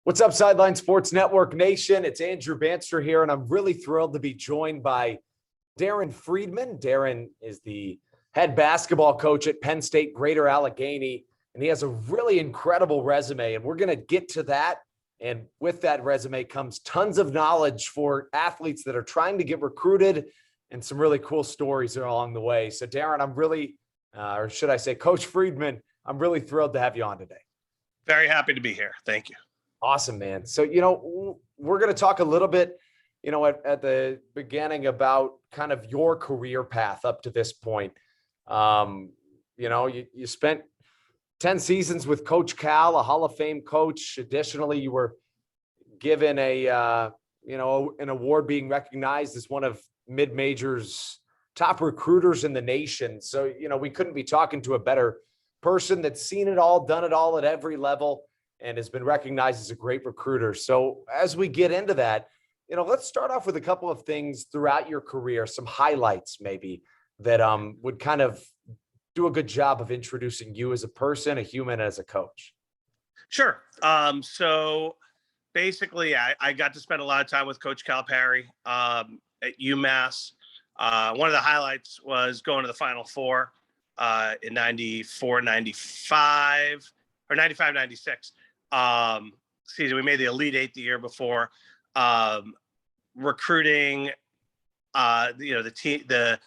What's up, Sideline Sports Network Nation? It's Andrew Banster here, and I'm really thrilled to be joined by Daryn Freedman. Daryn is the head basketball coach at Penn State Greater Allegheny, and he has a really incredible resume, and we're going to get to that. And with that resume comes tons of knowledge for athletes that are trying to get recruited and some really cool stories along the way. So, Daryn, I'm really, or should I say, Coach Freedman, I'm really thrilled to have you on today. Very happy to be here. Thank you. Awesome, man. So, we're going to talk a little bit, at the beginning about kind of your career path up to this point. You spent 10 seasons with Coach Cal, a Hall of Fame coach. Additionally, you were given an award being recognized as one of mid-major's top recruiters in the nation. So, we couldn't be talking to a better person that's seen it all, done it all at every level, and has been recognized as a great recruiter. So as we get into that, let's start off with a couple of things throughout your career, some highlights maybe that would kind of do a good job of introducing you as a person, a human, as a coach. Sure. So basically, I got to spend a lot of time with Coach Calipari at UMass. One of the highlights was going to the Final Four in 94, 95, or 95, 96. Season. We made the Elite Eight the year before. Recruiting, the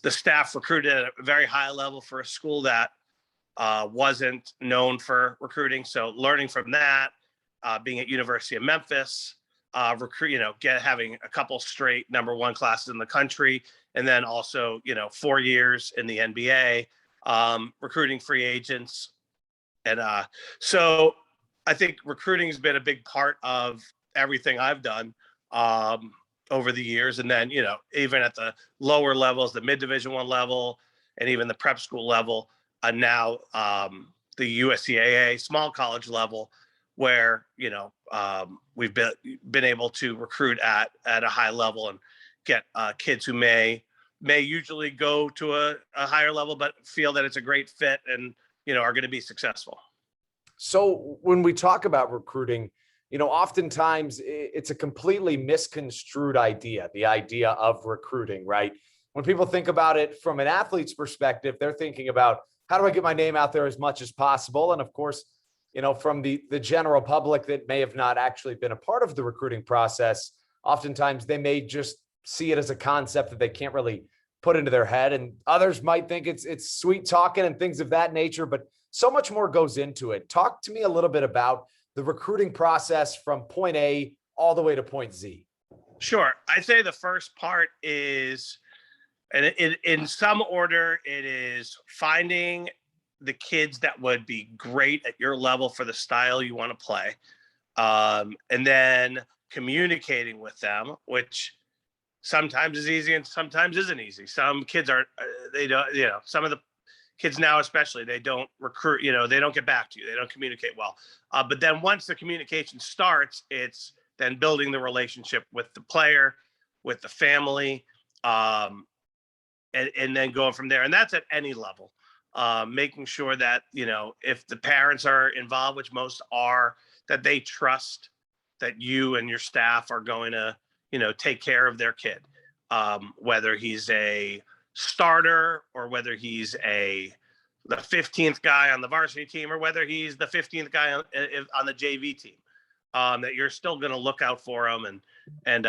staff recruited at a very high level for a school that wasn't known for recruiting. So learning from that, being at University of Memphis, having a couple straight number one classes in the country, and then also 4 years in the NBA, recruiting free agents, and so. I think recruiting has been a big part of everything I've done over the years. And then, even at the lower levels, the mid-division I level, and even the prep school level, and now the USCAA small college level, where, we've been able to recruit at a high level and get kids who may usually go to a higher level, but feel that it's a great fit and, are going to be successful. So when we talk about recruiting, oftentimes it's a completely misconstrued idea, the idea of recruiting, right? When people think about it from an athlete's perspective, they're thinking about how do I get my name out there as much as possible? And of course, from the general public that may have not actually been a part of the recruiting process, oftentimes they may just see it as a concept that they can't really put into their head. And others might think it's sweet talking and things of that nature, but so much more goes into it. Talk to me a little bit about the recruiting process from point A all the way to point Z. Sure. I'd say the first part is, and in some order, it is finding the kids that would be great at your level for the style you want to play. And then communicating with them, which sometimes is easy and sometimes isn't easy. Some kids some of the kids now, especially, they don't recruit, they don't get back to you. They don't communicate well. But then once the communication starts, it's then building the relationship with the player, with the family, and then going from there. And that's at any level, making sure that, if the parents are involved, which most are, that they trust that you and your staff are going to, take care of their kid, whether he's a starter or whether he's the 15th guy on the varsity team or whether he's the 15th guy on the JV team, that you're still going to look out for him and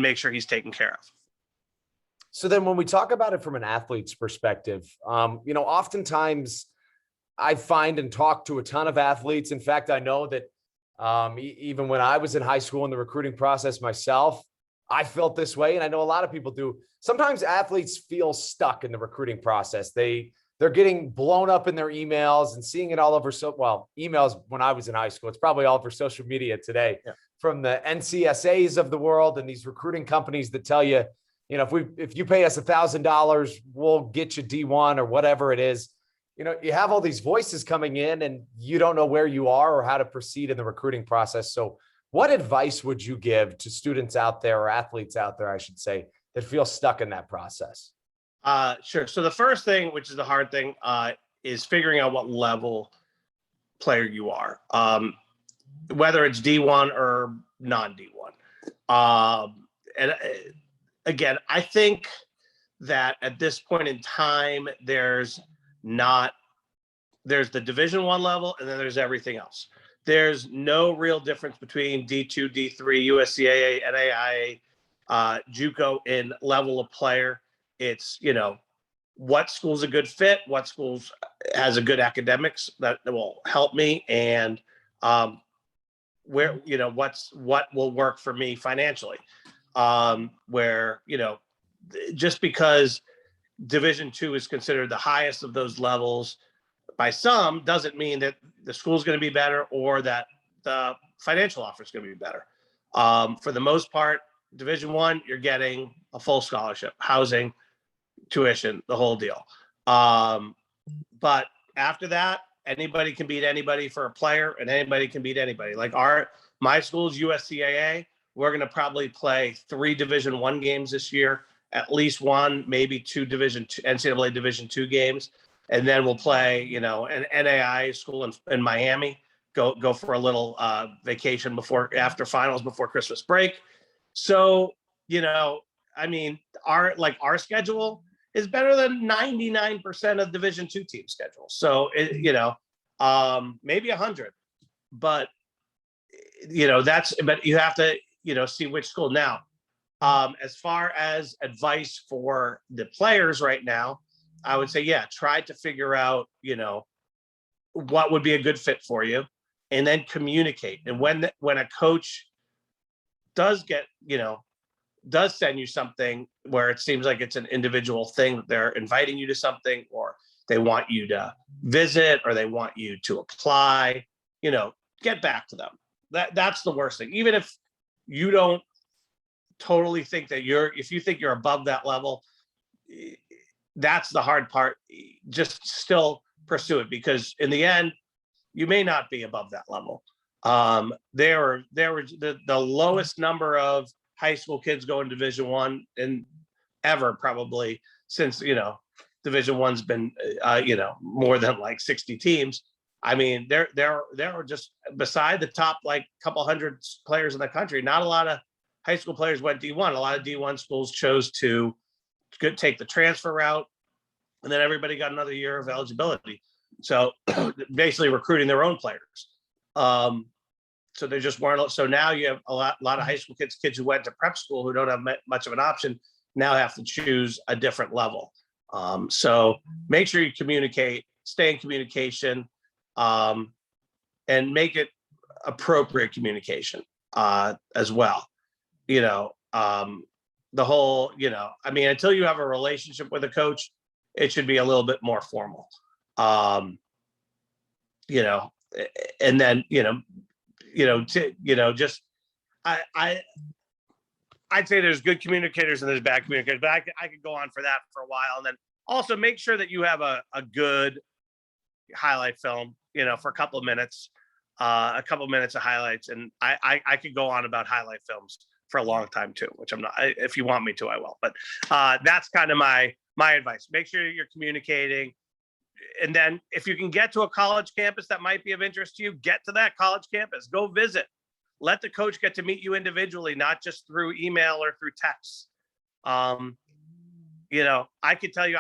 make sure he's taken care of. So then when we talk about it from an athlete's perspective, oftentimes I find and talk to a ton of athletes. In fact, I know that even when I was in high school in the recruiting process myself, I felt this way, and I know a lot of people do. Sometimes athletes feel stuck in the recruiting process. They're getting blown up in their emails and seeing it all over. Emails when I was in high school, it's probably all over social media today, from the NCSAs of the world and these recruiting companies that tell you, if you pay us $1,000, we'll get you D1 or whatever it is. You have all these voices coming in and you don't know where you are or how to proceed in the recruiting process. So what advice would you give to students out there, or athletes out there, I should say, that feel stuck in that process? Sure. So the first thing, which is the hard thing, is figuring out what level player you are, whether it's D1 or non-D1. And again, I think that at this point in time, there's the Division I level, and then there's everything else. There's no real difference between D2, D3, USCAA, NAIA, JUCO in level of player. It's, what school's a good fit, what schools has a good academics that will help me, and where, what will work for me financially. Where, just because Division II is considered the highest of those levels by some doesn't mean that the school's going to be better or that the financial offer is going to be better. For the most part, Division I, you're getting a full scholarship, housing, tuition, the whole deal. But after that, anybody can beat anybody for a player, and anybody can beat anybody. Like my school's USCAA, we're going to probably play 3 Division I games this year, at least 1, maybe 2 NCAA Division II games. And then we'll play, an NAIA school in Miami, go for a little vacation after finals, before Christmas break. So, our schedule is better than 99% of Division II team schedules. So, maybe 100, but, but you have to, see which school. Now, as far as advice for the players right now, I would say, try to figure out, what would be a good fit for you, and then communicate. And when a coach does does send you something where it seems like it's an individual thing, they're inviting you to something, or they want you to visit, or they want you to apply, get back to them. That's the worst thing. Even if you don't totally think that if you think you're above that level, that's the hard part. Just still pursue it, because in the end, you may not be above that level. There were the lowest number of high school kids going Division I and ever, probably since, Division I's been, more than like 60 teams. I mean, there are just, beside the top, like, couple hundred players in the country, not a lot of high school players went D1. A lot of D1 schools chose to take the transfer route, and then everybody got another year of eligibility. So basically recruiting their own players. So there just weren't. So now you have a lot of high school kids who went to prep school, who don't have much of an option, now have to choose a different level. So make sure you communicate, stay in communication, and make it appropriate communication as well. The whole, until you have a relationship with a coach, it should be a little bit more formal. And then, just, I'd say there's good communicators and there's bad communicators, but I could go on for that for a while. And then also make sure that you have a good highlight film, for a couple of minutes of highlights. And I could go on about highlight films for a long time too, which I'm not. If you want me to, I will. But that's kind of my advice. Make sure you're communicating. And then if you can get to a college campus that might be of interest to you, get to that college campus, go visit, let the coach get to meet you individually, not just through email or through text. I could tell you,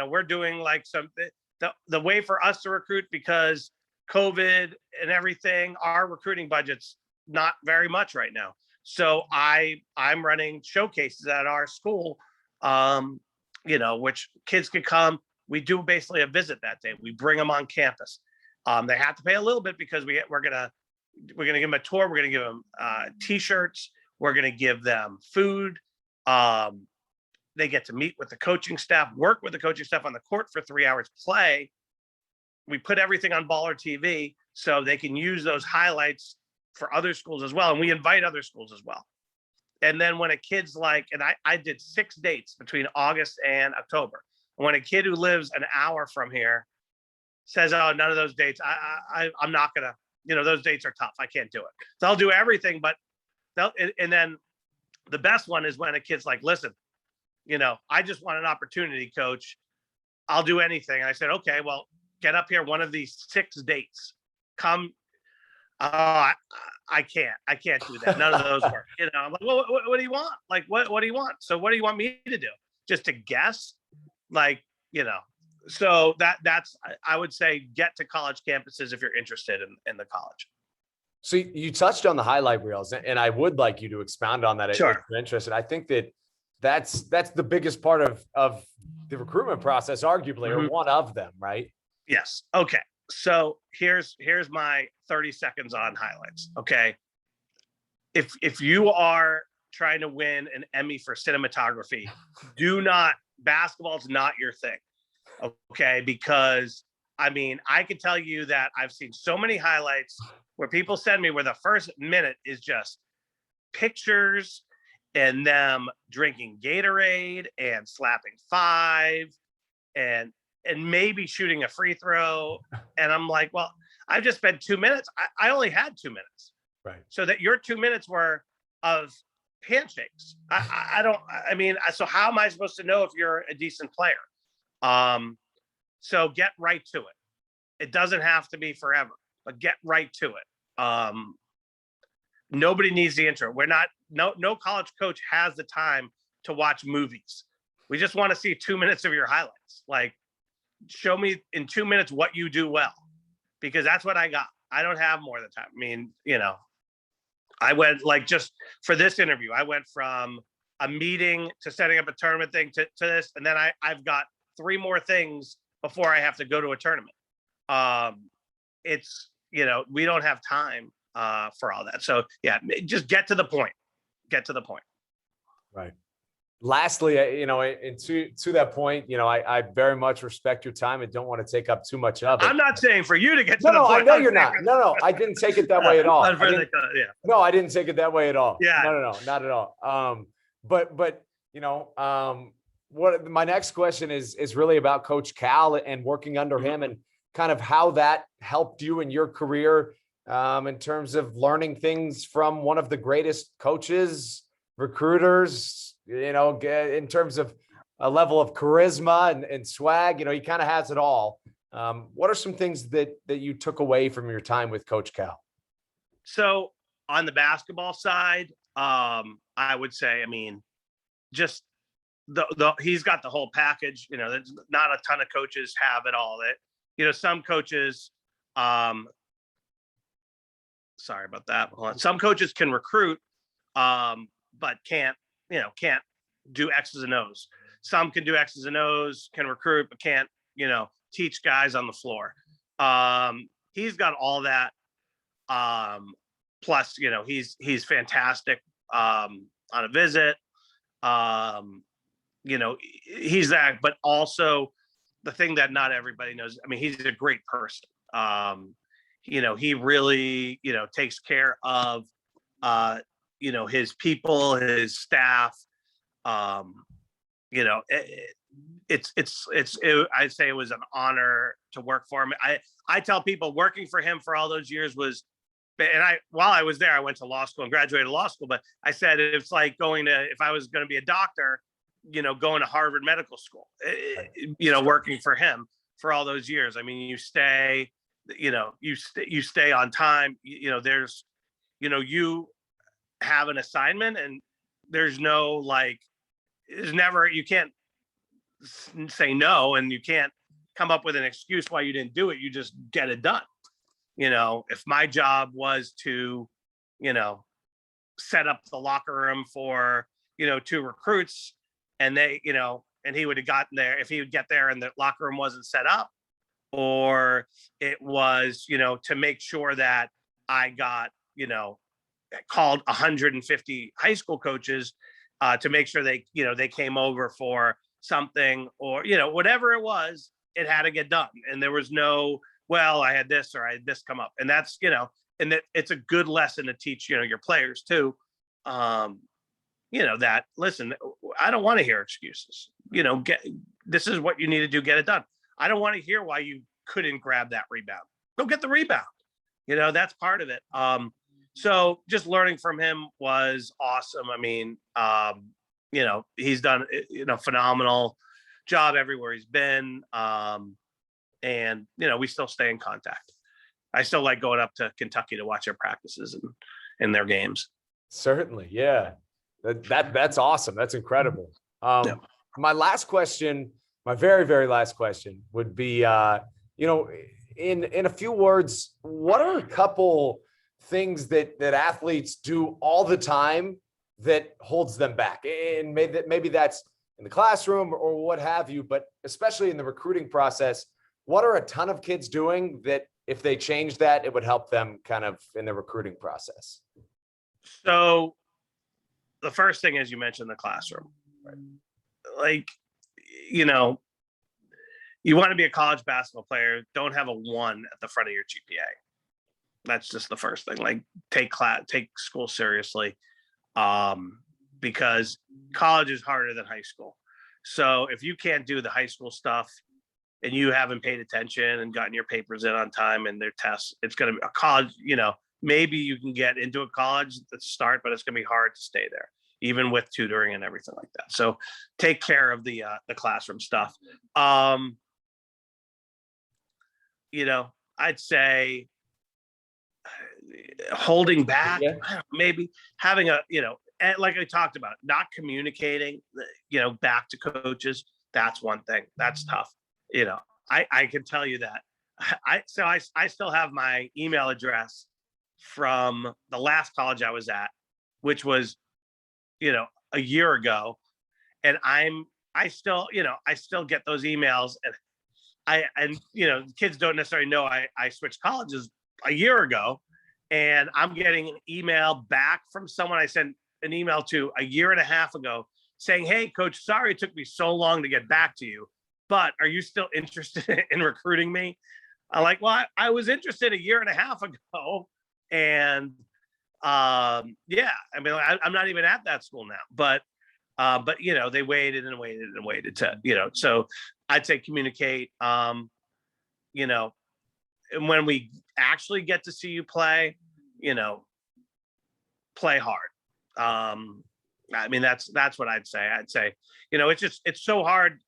we're doing like the way for us to recruit, because COVID and everything, our recruiting budget's not very much right now. So I'm running showcases at our school, which kids could come. We do basically a visit that day. We bring them on campus. They have to pay a little bit, because we're gonna give them a tour. We're gonna give them T-shirts. We're gonna give them food. They get to meet with the coaching staff, work with the coaching staff on the court for 3 hours, play. We put everything on Baller TV so they can use those highlights for other schools as well, and we invite other schools as well. And then when a kid's like, and I did 6 dates between August and October. When a kid who lives an hour from here says, "Oh, none of those dates, I'm not gonna, those dates are tough. I can't do it." So I'll do everything, but and then the best one is when a kid's like, "Listen, I just want an opportunity, coach. I'll do anything." And I said, "Okay, well, get up here one of these 6 dates come. I can't do that. None of those work. I'm like, well, what do you want? Like, what do you want? So what do you want me to do? Just to guess? Like, so that's, I would say, get to college campuses if you're interested in the college. So you touched on the highlight reels, and I would like you to expound on that if Sure. you're interested. I think that's the biggest part of the recruitment process, arguably, or one of them, right? Yes. Okay. So here's my 30 seconds on highlights. Okay. If you are trying to win an Emmy for cinematography, basketball's not your thing. Okay. Because I can tell you that I've seen so many highlights where people send me where the first minute is just pictures and them drinking Gatorade and slapping five and maybe shooting a free throw. And I'm like, well, I've just spent 2 minutes. I only had 2 minutes. Right. So that your 2 minutes were of handshakes. So how am I supposed to know if you're a decent player? So get right to it. It doesn't have to be forever, but get right to it. Nobody needs the intro. No college coach has the time to watch movies. We just want to see 2 minutes of your highlights. Like, show me in 2 minutes what you do well, because that's what I got. I don't have more than time. I went, like, just for this interview, I went from a meeting to setting up a tournament thing to this. And then I've got 3 more things before I have to go to a tournament. We don't have time for all that. So yeah, just get to the point. Right. Lastly, and to that point, I very much respect your time and don't want to take up too much of it. I'm not saying for you to get to the No, I point. know you're not. No, I didn't take it that way at all. No, I didn't take it that way at all. Yeah. No, not at all. But what my next question is really about Coach Cal and working under him and kind of how that helped you in your career, in terms of learning things from one of the greatest coaches, recruiters, in terms of a level of charisma and swag. He kind of has it all. What are some things that you took away from your time with Coach Cal? So on the basketball side, I would say, just he's got the whole package. There's not a ton of coaches have it all. Some coaches, sorry about that. Some coaches can recruit, but can't do X's and O's. Some can do X's and O's, can recruit, but can't, teach guys on the floor. He's got all that. Plus, he's fantastic on a visit. He's that, but also the thing that not everybody knows, he's a great person. He really, takes care of, his people, his staff. I'd say it was an honor to work for him. I tell people working for him for all those years was, and while I was there, I went to law school and graduated law school, but I said, it's like if I was going to be a doctor, going to Harvard Medical School, working for him for all those years. you stay on time, you have an assignment and there's no, you can't say no, and you can't come up with an excuse why you didn't do it. You just get it done. If my job was to, set up the locker room for, 2 recruits, and they, and he would have gotten there, if he would get there and the locker room wasn't set up, or it was, to make sure that I got, called 150 high school coaches to make sure they came over for something, or, whatever it was, it had to get done. And there was no, well, I had this or I had this come up. And that's, and that it's a good lesson to teach, your players too. That, listen, I don't want to hear excuses, this is what you need to do, get it done. I don't want to hear why you couldn't grab that rebound. Go get the rebound. That's part of it. So just learning from him was awesome. He's done, phenomenal job everywhere he's been. And, we still stay in contact. I still like going up to Kentucky to watch their practices and their games. Certainly. Yeah. That's awesome. That's incredible. Yeah. My last question, my very, very last question would be, in a few words, what are a couple things that athletes do all the time that holds them back? And maybe that's in the classroom or what have you, but especially in the recruiting process, what are a ton of kids doing that if they change that, it would help them kind of in the recruiting process? So the first thing is you mentioned the classroom. Right. Like, you know, you want to be a college basketball player, don't have a 1 at the front of your GPA. That's just the first thing. Like, take school seriously, because college is harder than high school. So if you can't do the high school stuff and you haven't paid attention and gotten your papers in on time and their tests, it's going to be a college, maybe you can get into a college at the start, but it's going to be hard to stay there, even with tutoring and everything like that. So take care of the classroom stuff. I'd say holding back, maybe having like I talked about, not communicating, back to coaches. That's one thing that's tough. I can tell you that I still have my email address from the last college I was at, which was, a year ago. And I still get those emails, and kids don't necessarily know I switched colleges a year ago, and I'm getting an email back from someone I sent an email to a year and a half ago saying, "Hey coach, sorry it took me so long to get back to you, but are you still interested in recruiting me?" I'm like, well, I was interested a year and a half ago. And I'm not even at that school now, but they waited and waited and waited to, so I'd say communicate, and when we actually get to see you play, play hard. That's what I'd say. It's so hard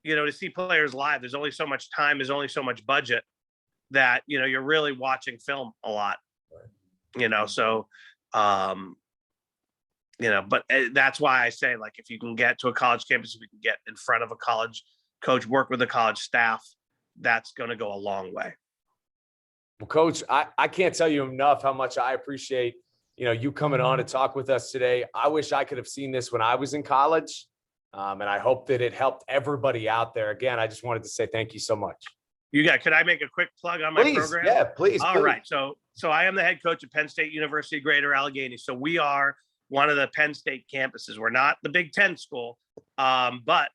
to see players live. There's only so much time, there's only so much budget that, you're really watching film a lot, so, but that's why I say, like, if you can get to a college campus, if you can get in front of a college coach, work with the college staff, that's going to go a long way. Well, Coach, I can't tell you enough how much I appreciate, you coming on to talk with us today. I wish I could have seen this when I was in college. And I hope that it helped everybody out there. Again, I just wanted to say thank you so much. Could I make a quick plug on my program? Yeah, please. All right. So I am the head coach at Penn State University, Greater Allegheny. So we are one of the Penn State campuses. We're not the Big Ten school, but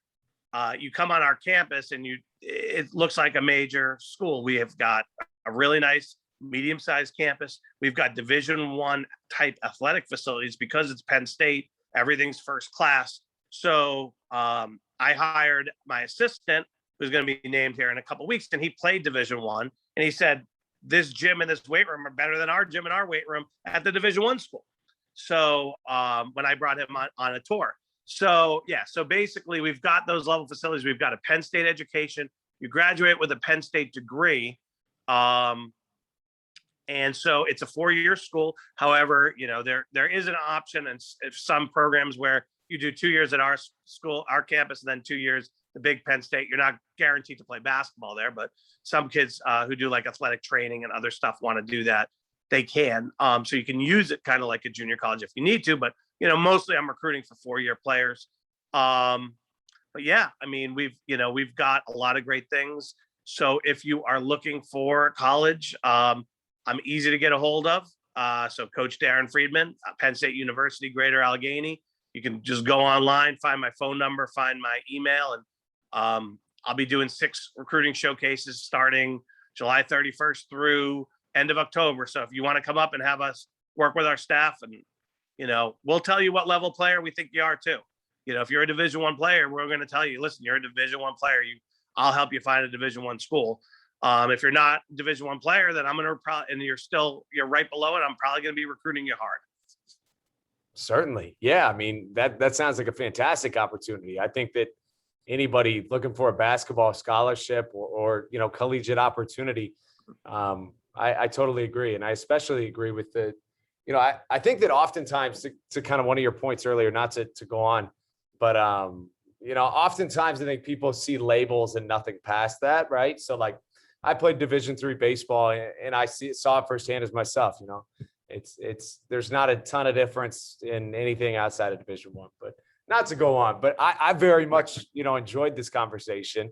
you come on our campus and it looks like a major school. We have got a really nice medium-sized campus. We've got Division I type athletic facilities because it's Penn State. Everything's first class. So I hired my assistant, who's going to be named here in a couple of weeks, and he played Division I, and he said, this gym and this weight room are better than our gym and our weight room at the Division I school. So when I brought him on a tour. So basically we've got those level facilities. We've got a Penn State education. You graduate with a Penn State degree. And so it's a 4-year school. However, there is an option in some programs where you do 2 years at our school, our campus, and then 2 years the big Penn State. You're not guaranteed to play basketball there, but some kids who do like athletic training and other stuff want to do that. They can. So you can use it kind of like a junior college if you need to, but mostly I'm recruiting for 4-year players. But yeah, we've got a lot of great things. So if you are looking for college, I'm easy to get a hold of. So Coach Daryn Freedman, Penn State University, Greater Allegheny. You can just go online, find my phone number, find my email, and I'll be doing 6 recruiting showcases starting July 31st through end of October. So if you want to come up and have us work with our staff, and we'll tell you what level player we think you are too. If you're a Division I player, we're going to tell you, listen, you're a Division I player. I'll help you find a Division I school. If you're not a Division I player, then I'm going to and you're right below it, I'm probably going to be recruiting you hard. Certainly. Yeah. That sounds like a fantastic opportunity. I think that anybody looking for a basketball scholarship or collegiate opportunity, I totally agree. And I especially agree with I think that oftentimes to kind of one of your points earlier, not to go on, but, oftentimes I think people see labels and nothing past that. Right. So like I played Division III baseball and I saw it firsthand as myself, there's not a ton of difference in anything outside of Division I, but not to go on, but I very much, enjoyed this conversation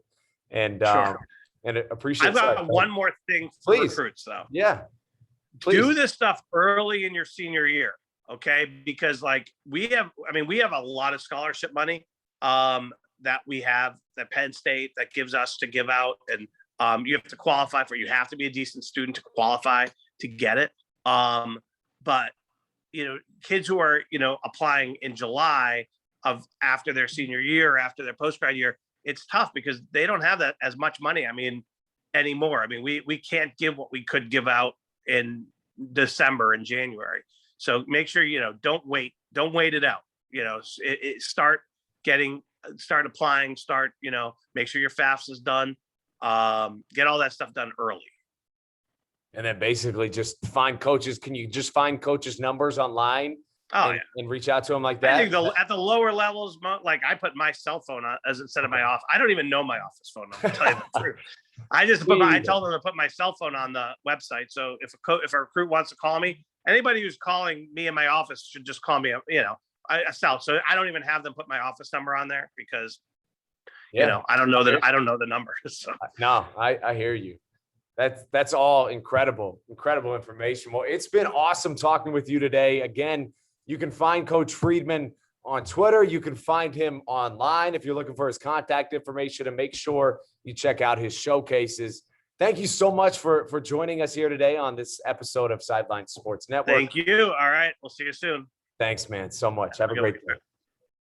and, Sure. and appreciate I've got one more thing for Please. recruits, though. Yeah. Do this stuff early in your senior year, okay? Because we have a lot of scholarship money that we have that Penn State that gives us to give out, and you have to qualify for it. You have to be a decent student to qualify to get it. But kids who are applying in July of after their senior year, after their post-grad year, it's tough because they don't have that as much money. Anymore. We can't give what we could give out in December and January. So make sure, don't wait it out, start applying, make sure your FAFSA is done, get all that stuff done early. And then basically just find coaches. Can you just find coaches' numbers online? And reach out to them like that? I think at the lower levels, I put my cell phone on as instead of my office. I don't even know my office phone number, to tell you the truth. I tell them to put my cell phone on the website. So if a recruit wants to call me, anybody who's calling me in my office should just call me, a cell. So I don't even have them put my office number on there because, I don't know the number. So. No, I hear you. That's all incredible information. Well, it's been awesome talking with you today. Again, you can find Coach Freedman on Twitter. You can find him online if you're looking for his contact information, and make sure you check out his showcases. Thank you so much for joining us here today on this episode of Sideline Sports Network. Thank you. All right. We'll see you soon. Thanks, man, so much. Have a great day.